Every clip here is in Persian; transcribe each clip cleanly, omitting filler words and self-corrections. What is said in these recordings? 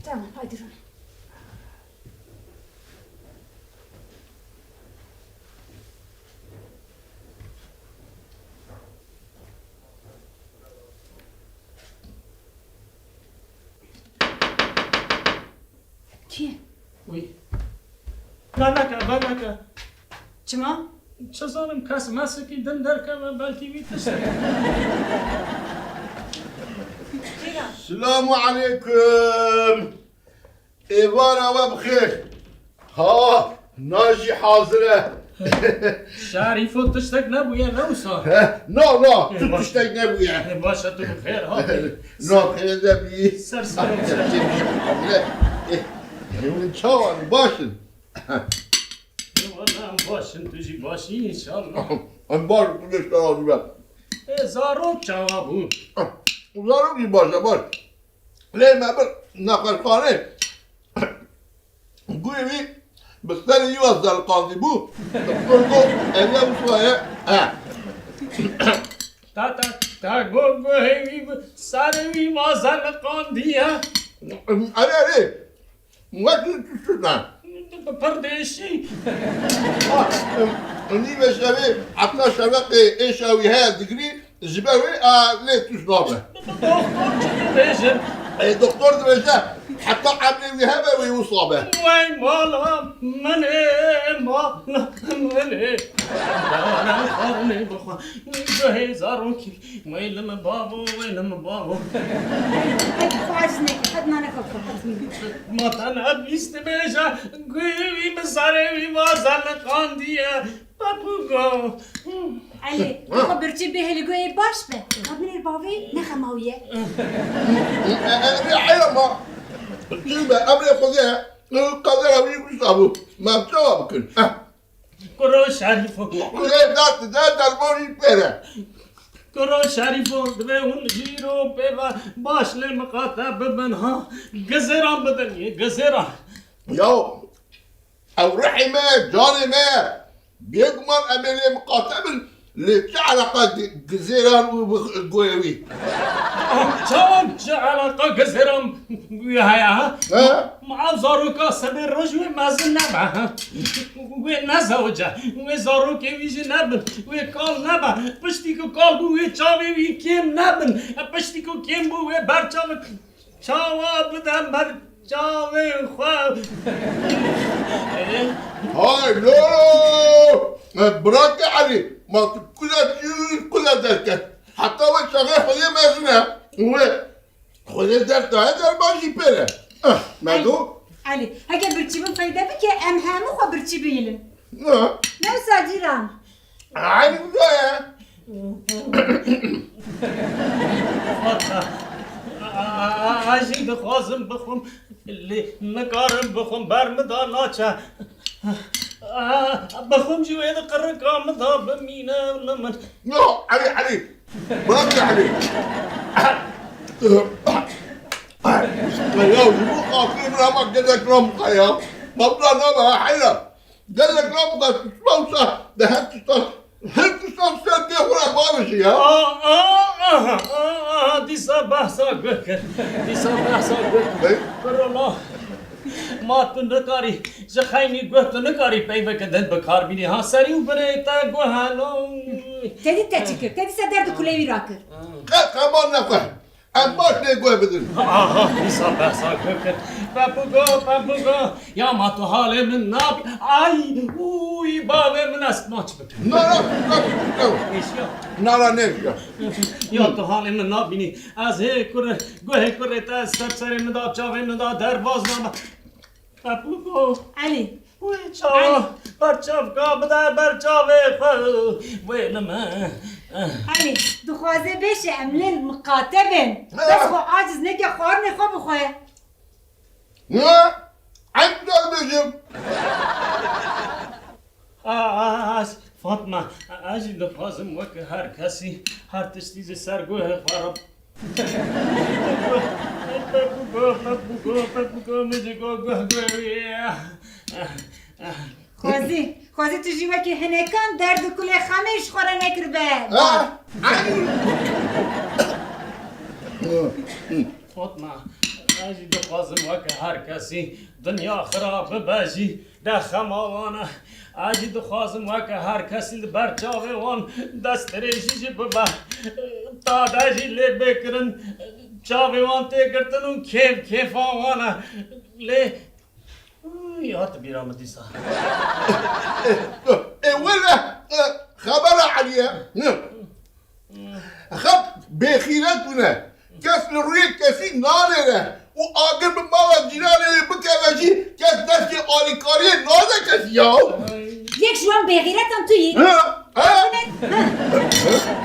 Tamam hadi Ron. Kiye? Uy. Banaka. Çima? Çazanım kas masaki derken belki bir test. Selamu aleyküm. Evara ve bkhir. Ha, naji hazire. Şarif o tıştak ne bu ya ne usa? No, tutuştak ne bu ya? Başa tu bخير ha. No, kıyında bir... Sarsarım. Evin çavan, başın. Anam başın tuji başı inşallah. Am baş, kılıçlar aldı ben. Zarok çava bu. Uzarım ki başa, baş. Leyme bir nakarkhane. Bu evi bistani yuvazlar kaldı bu. Kurdu, evde bu suaya. Ta go hevi sarevi mazan kandiya. Ali. Nasıl tutuştun? Perdeşi. Ni ve şevi, hatta şevki eşavi her digri, zibevi le tuşnabe. Doktor çıktı beşer. Doktor da beşe, hatta abli hebe ve usabe. Vay malam mane. Dana farne bakma. Göhe zaroki. Meyleme babo. Hadi خواهش نکن hadi nane kalk. Matana istemeja. Güvi mesarevi vazan kandiya. Papugo. Ali, خب برچی به هلیگوی باش به. قبل باوی نخماویه. Ayama, şimdi abli kozuya, kadar abi kusabu, mapçava bakın. Koro şarifo. Kuzey dağıtı da dalboni pere. Koro şarifo ve un jiro peva başle mukata ben ha. Gazeran bedeniye gazeran. Ya, evrahime, canime, بيضمن عملية مقاتل لعلاقة جزيرة وقويوي. Çavan alaka gazeran وياها. مع زاروكا سبيل رجوي مازن نبع. ونزوجة وزاروك ويجي نبن وقال نبع. بشتيكو قال بو ويتشاوي ويكيم نبن. بشتيكو كيم بو وبرچاوي. چاوا بدم بر چاوي خواه. هاي لا براك علي ما كلها دركت حتى والشغال خذي مازنة خذي دركت هذا الماشي بيرة مادو Ali, هكا برچی بون فایده بکه ام همه خو برچی بیلن. نه ساجیران. عادي بداية عاجي دخوازم بخم اللي نقارن بخم برمدا ناچا بخم جوي قرن كامدا بمينا لمن لا علي براك علي يا وجبو قاطين رامك جزاك رامك يا مبلا نبا حيلا جزاك رامك تسموسا ده هل تصاب سبيه ولا بابشي يا دي صباح ساقك كرولا ما تنكاري زخايني قوت نكاري بيبا كدن بكار بيني ها سري وبنيتا قوهانو تدی تچیکر، تدی سدرد کلیوی راکر. كمان نفهم أماش نيقوه بدل دي صباح ساقك بابوغو يا ما تهالي من ناب اي وي بابي من اسماش بك ايش يا نارا نيشيا يا تهالي من ناب بيني از هيك قوه كرتا سرسري من داب چاوي من داب درواز نام بابوغو Ali, وي چاو برچاوكا بدا برچاوي خو وي لما Ali, دخوازه بشه املن مقاتبن. بس خو عاجز نکه خوار نخوا بخواه. عند بجم فاطمة أجي لفازم وك هر كسي هر تشتيز سرقوه خراب بابوغو مجيكو خوازی تو جیوه که هنکان درد کل خمش خوره نکر به. فاطمة اجی دخوازم وکه هر کسی دنیا خراب بجی ده خماوانه اجی دخوازم وکه هر کسی بر چاوه وان دست ریشی جی ببا تا دجی لی بکرن چاوه وان تی کرتن اون کیف آوانه لی یاد بیرام دیسا ولا خبر عليا خب بخيرات هنا كاس الريق كاسي نانه وآقر بمالا جيرانه بكالجي كاس دستي آليكاري نانه كاسي ياو یک جوان بغیرتم تویی؟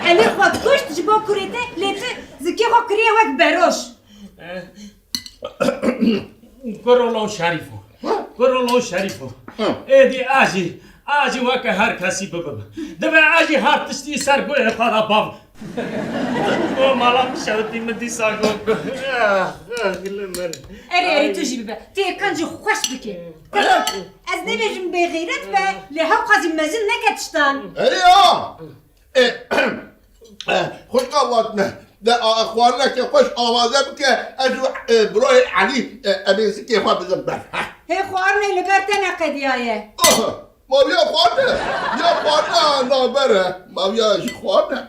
امیر خود کشت جبا کریته لیته زکی خود کریه وک بروش کرولو شریفو کرولو شریفو ایدی آجی وکه هر کسی ببب دوه آجی هر تشتی سرگوه خدا باو او مالا میشودی مدی ساگو اری تو جی ببه تی کنجی خوش بکی از نمیجم بغیرت به لحاو قازی مزین نکتشتن خوش قواتنا ده اخواننا که خوش آماده بکه اجو برای علی ابیسی که خواه بزنبر هی خوارنه لبرتن قدیایه ما بیا خوانه یا خوانه نابره ما بیا خوانه